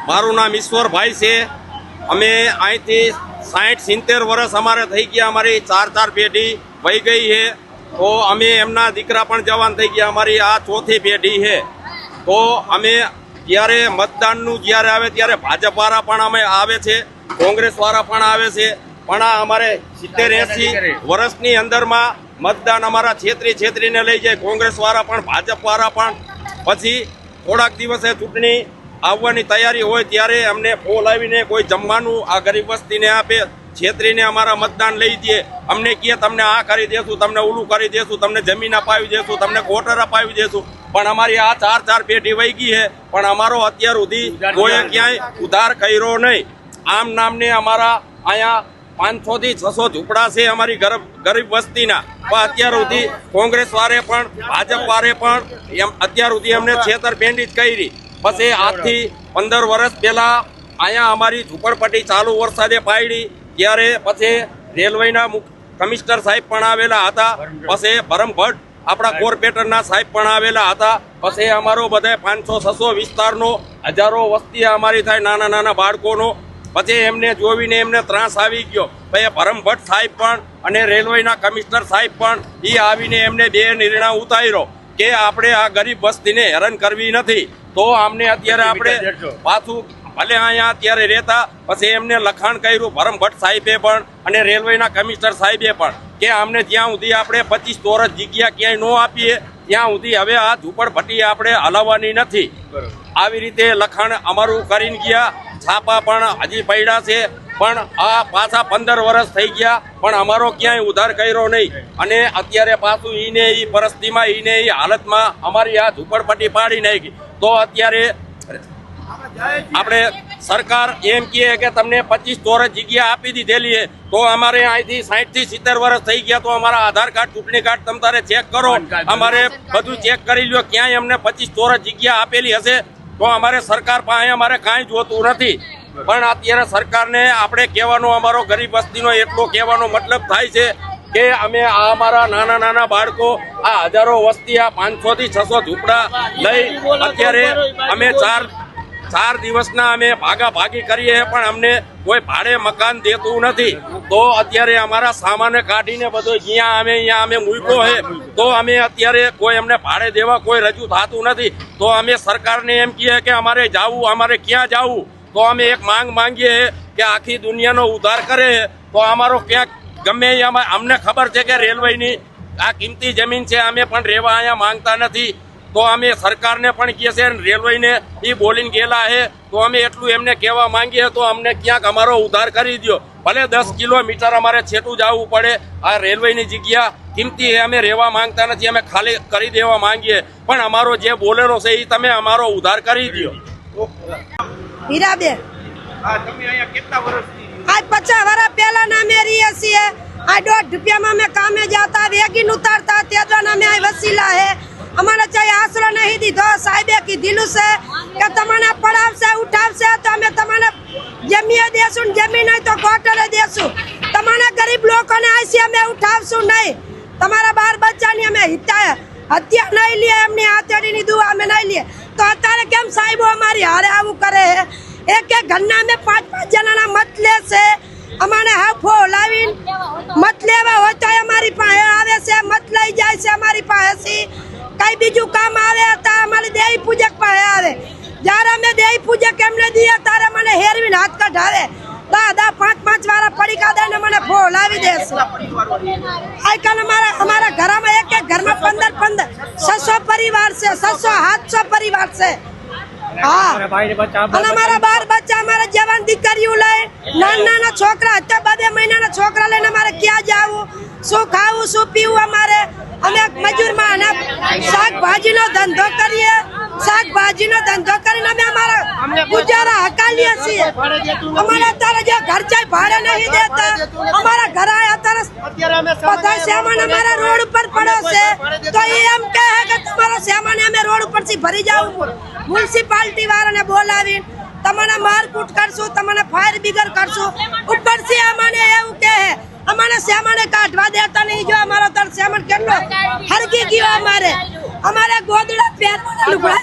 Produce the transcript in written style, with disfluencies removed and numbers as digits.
મારું નામ ઈશ્વરભાઈ છે। અમે અહીંથી 60-70 વર્ષ અમારે થઈ ગયા, અમારી 4 પેઢી વહી ગઈ છે। તો અમે એમના દીકરા પણ જવાન થઈ ગયા, અમારી આ 4થી પેઢી છે। તો અમે જ્યારે મતદાનનું જ્યારે આવે ત્યારે ભાજપવાળા પણ અમે આવે છે, કોંગ્રેસવાળા પણ આવે છે, પણ આ અમારે 70-80 વર્ષની અંદરમાં મતદાન અમારા છેતરીને લઈ જાય કોંગ્રેસવાળા પણ, ભાજપવાળા પણ। પછી થોડાક દિવસે ચૂંટણી આવવાની તૈયારી હોય ત્યારે અમને ફોલ આવીને કોઈ જમવાનું આ ગરીબ વસ્તીને આપે, છેતરીને અમારા મતદાન લઈ દે। અમને કહે તમને આ કરી દેશું, તમને ઓલું કરી દેશું, તમને જમીન અપાવી દેશું, તમને ક્વોટર અપાવી દેશું, પણ અમારી આ 4 પેઢી વહી ગઈ છે, પણ અમારો અત્યાર સુધી કોઈએ ક્યાંય ઉધાર કર્યો નહીં। આમ નામને અમારા અહીંયા 500 થી 600 ઝૂંપડા છે અમારી ગરીબ વસ્તીના, પણ અત્યાર સુધી કોંગ્રેસ વાળે પણ ભાજપ વાળે પણ અત્યાર સુધી અમને છેતરપિંડી જ કરી। પછી આજથી 15 વર્ષ પહેલા અહીંયા અમારી ઝૂંપડપટ્ટી ચાલુ વરસાદે પાડી ત્યારે પછી રેલવેના કમિશનર સાહેબ પણ આવેલા હતા, પછી ભરમભટ્ટ આપણા કોર્પોરેટરના સાહેબ પણ આવેલા હતા। પછી અમારો બધા 500-600 વિસ્તારનો હજારો વસ્તી અમારી થાય, નાના નાના બાળકોનો। પછી એમને જોઈને એમને ત્રાસ આવી ગયો, પછી ભરમભટ્ટ સાહેબ પણ અને રેલવેના કમિશનર સાહેબ પણ એ આવીને એમને 2 નિર્ણય ઉતાર્યો કે આપણે આ ગરીબ વસ્તીને હેરાન કરવી નથી। તો અમને અત્યારે આપણે પાછું ભલે અહીંયા અત્યારે રહેતા, પછી એમને લખાણ કર્યું ભરમભટ્ટ સાહેબે પણ અને રેલવેના કમિશનર સાહેબે પણ કે અમને જ્યાં સુધી આપણે 25 ચોરસ જગ્યા ક્યાંય ન આપીએ ત્યાં સુધી હવે આ ઝૂંપડપટ્ટી આપણે હલાવવાની નથી। આવી રીતે લખાણ અમારું કરીને ગયા, છાપા પણ હજી પડ્યા છે, પણ આ પાછા 15 વર્ષ થઈ ગયા પણ અમારો ક્યાંય ઉધાર કર્યો નહીં। અને અત્યારે પાછું ઈને એ પરિસ્થિતિમાં ઈને એ હાલતમાં અમારી આ ઝૂંપડપટ્ટી પાડી નાખી। તો અત્યારે આપણે સરકાર એમ કહે કે તમને 25 ચોરસ જગ્યા આપી દીધેલી છે, તો અમારે અહીંથી 60 થી 70 વર્ષ થઈ ગયા, તો અમારા આધાર કાર્ડ ચૂંટણી કાર્ડ તમે તારે ચેક કરો, અમારે બધું ચેક કરી લો, ક્યાંય અમને 25 ચોરસ જગ્યા આપેલી હશે તો અમારે સરકાર પાસે અમારે કાંઈ જોતું નથી। પણ અત્યારે સરકારને આપણે કહેવાનો અમારો ગરીબ વસ્તીનો એટલો કહેવાનો મતલબ થાય છે કે અમે આ અમારા નાના નાના બાળકો આ હજારો વસ્તી આ 500 થી 600 ઝૂંપડા લઈ અત્યારે અમે 4 દિવસના અમે ભાગાભાગી કરીએ, પણ અમને કોઈ ભાડે મકાન દેતું નથી। તો અત્યારે અમારા સામાન કાઢીને બધો અહીંયા અમે મૂક્યો છે, તો અમે અત્યારે કોઈ અમને ભાડે દેવા કોઈ રજૂ થતું નથી। તો અમે સરકારને એમ કહીએ કે અમારે જાવું, અમારે ક્યાં જાવું? તો અમે એક માંગ માંગીએ કે આખી દુનિયાનો ઉદ્ધાર કરે, તો અમારો ક્યાંક ગમે અમને ખબર છે કે રેલવેની આ કિંમતી જમીન છે, અમે પણ રહેવા અહીંયા માંગતા નથી। તો અમે સરકારને પણ કહીએ છીએ, રેલવેને એ બોલીને ગયેલા છે, તો અમે એટલું એમને કહેવા માંગીએ તો અમને ક્યાંક અમારો ઉદ્ધાર કરી દો। ભલે 10 કિલોમીટર અમારે છેટું જવું પડે, આ રેલવેની જગ્યા કિંમતી છે, અમે રહેવા માંગતા નથી, અમે ખાલી કરી દેવા માંગીએ, પણ અમારો જે બોલેલો છે એ તમે અમારો ઉદ્ધાર કરી દો। હીરાબેન, તમે અહીંયા કેટલા વર્ષથી? આજ 50 વર્ષ પહેલા ના અમે રહીએ છીએ। આ 1.5 રૂપિયામાં અમે કામે જતા, વેગીન ઉતારતા, તેજવાના અમે આ વસીલા હે। અમારે ચાહે આશરો નહીં દીધો, સાહેબે કીધેલું છે કે તમને પડાવશે ઉઠાવશે તો અમે તમને જમીએ દેશું, જમીન નહીં તો ક્વાર્ટરે દેશું, તમને ગરીબ લોકોને આશી અમે ઉઠાવશું નહીં। તમારા 12 બચ્ચાની અમે હત્યા નહીં લઈએ, એમની હાથેડીની દુઆ અમે નહીં લઈએ, તો અત્યારે કેમ સાહેબો અમારી હારે આવું કરે છે? એક ઘરના અમે 5-5 જણાના મત લે છે, અમારે હાફો લાવીને મત લેવા હોય તો અમારી પાસે આવે છે, મત લઈ જાય છે અમારી પાસેથી। કઈ બીજું કામ આવે તો અમારી દેવી પૂજક પાસે આવે, જ્યારે અમે દેવી પૂજક એમને દઈએ ત્યારે મને હેરવીને હાથ કઢાવે, 10-5 વાળા પડીકા દઈને મને ફો લાવી દેશે। આજકાલ અમારા ઘરમાં એક ઘરમાં 15-15 600 પરિવાર છે, 600-700 પરિવાર છે। હા, અને અમારા 12 બચ્ચા, અમારા જવાન દીકરીઓ લઈ, નાના છોકરા, અત્યારે 2 મહિનાના છોકરા લઈને અમારે ક્યાં જવું, શું ખાવું, શું પીવું? અમારે અમે મજૂરમાં શાકભાજીનો ધંધો કરીએ, શાકભાજીનો ધંધો કરીને અમે અમારા ગુજારા હકાલીએ છીએ। અમારે અત્યારે જે ઘર ચાય ભાડે નહીં દેતા, અમારા ઘર અત્યારે બધા સામાન અમારા રોડ ઉપર પડ્યો છે, તો એમ કહે કે તમારો સામાન અમે રોડ ઉપરથી ભરી જાવ, મ્યુનિસિપાલિટી વાળાને બોલાવી તમને મારકૂટ કરશું, તમને ફાયર બ્રિગેડ કરશું, ઉપરથી અમને એવું કહે અમારે સામાન કાઢવા દેતા નહીં। જો અમારો તર સામાન કેટલો હરગી ગયો, અમારે ગોદડા પહેરવાના લુગડા